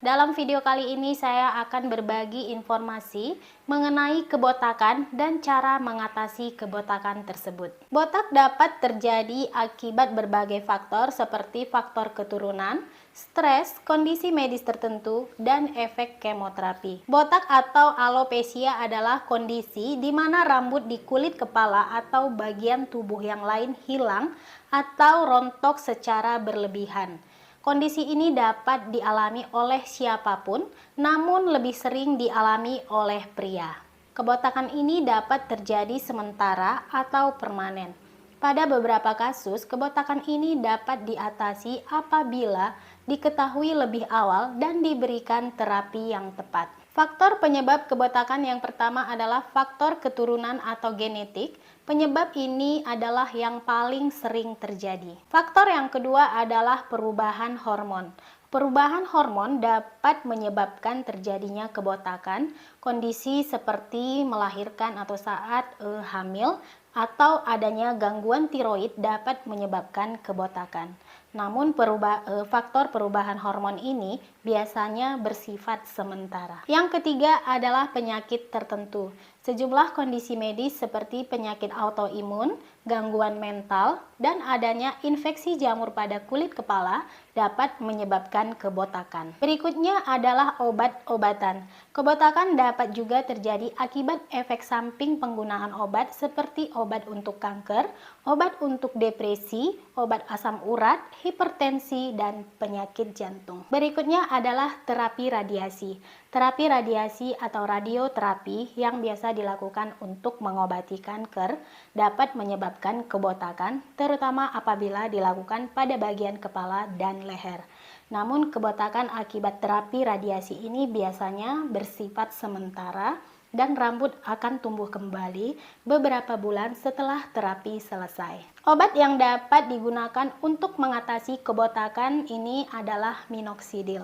Dalam video kali ini saya akan berbagi informasi mengenai kebotakan dan cara mengatasi kebotakan tersebut. Botak dapat terjadi akibat berbagai faktor seperti faktor keturunan, stres, kondisi medis tertentu, dan efek kemoterapi. Botak atau alopecia adalah kondisi di mana rambut di kulit kepala atau bagian tubuh yang lain hilang atau rontok secara berlebihan. Kondisi ini dapat dialami oleh siapapun, namun lebih sering dialami oleh pria. Kebotakan ini dapat terjadi sementara atau permanen. Pada beberapa kasus, kebotakan ini dapat diatasi apabila diketahui lebih awal dan diberikan terapi yang tepat. Faktor penyebab kebotakan yang pertama adalah faktor keturunan atau genetik. Penyebab ini adalah yang paling sering terjadi. Faktor yang kedua adalah perubahan hormon. Perubahan hormon dapat menyebabkan terjadinya kebotakan, kondisi seperti melahirkan atau saat hamil, atau adanya gangguan tiroid dapat menyebabkan kebotakan. Namun faktor perubahan hormon ini biasanya bersifat sementara. Yang ketiga adalah penyakit tertentu. Sejumlah kondisi medis seperti penyakit autoimun, gangguan mental, dan adanya infeksi jamur pada kulit kepala dapat menyebabkan kebotakan. Berikutnya adalah obat-obatan. Kebotakan dapat juga terjadi akibat efek samping penggunaan obat seperti obat untuk kanker, obat untuk depresi, obat asam urat, hipertensi, dan penyakit jantung. Berikutnya adalah terapi radiasi. Terapi radiasi atau radioterapi yang biasa dilakukan untuk mengobati kanker dapat menyebabkan kebotakan, terutama apabila dilakukan pada bagian kepala dan leher. Namun kebotakan akibat terapi radiasi ini biasanya bersifat sementara dan rambut akan tumbuh kembali beberapa bulan setelah terapi selesai. Obat yang dapat digunakan untuk mengatasi kebotakan ini adalah minoxidil.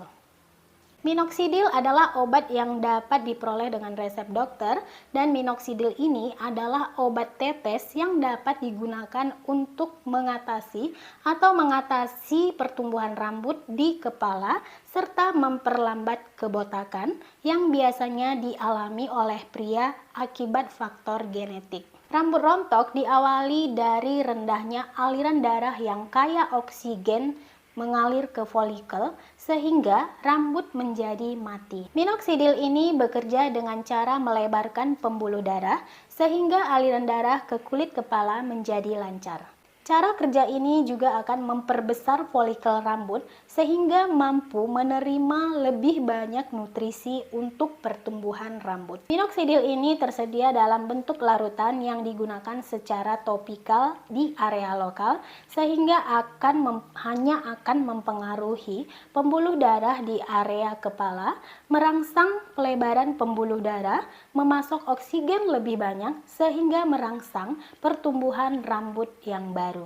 Minoxidil adalah obat yang dapat diperoleh dengan resep dokter, dan minoxidil ini adalah obat tetes yang dapat digunakan untuk mengatasi pertumbuhan rambut di kepala serta memperlambat kebotakan yang biasanya dialami oleh pria akibat faktor genetik. Rambut rontok diawali dari rendahnya aliran darah yang kaya oksigen mengalir ke folikel sehingga rambut menjadi mati. Minoxidil ini bekerja dengan cara melebarkan pembuluh darah sehingga aliran darah ke kulit kepala menjadi lancar. Cara kerja ini juga akan memperbesar folikel rambut sehingga mampu menerima lebih banyak nutrisi untuk pertumbuhan rambut. Minoxidil ini tersedia dalam bentuk larutan yang digunakan secara topikal di area lokal sehingga hanya akan mempengaruhi pembuluh darah di area kepala, merangsang pelebaran pembuluh darah, memasok oksigen lebih banyak sehingga merangsang pertumbuhan rambut yang baru.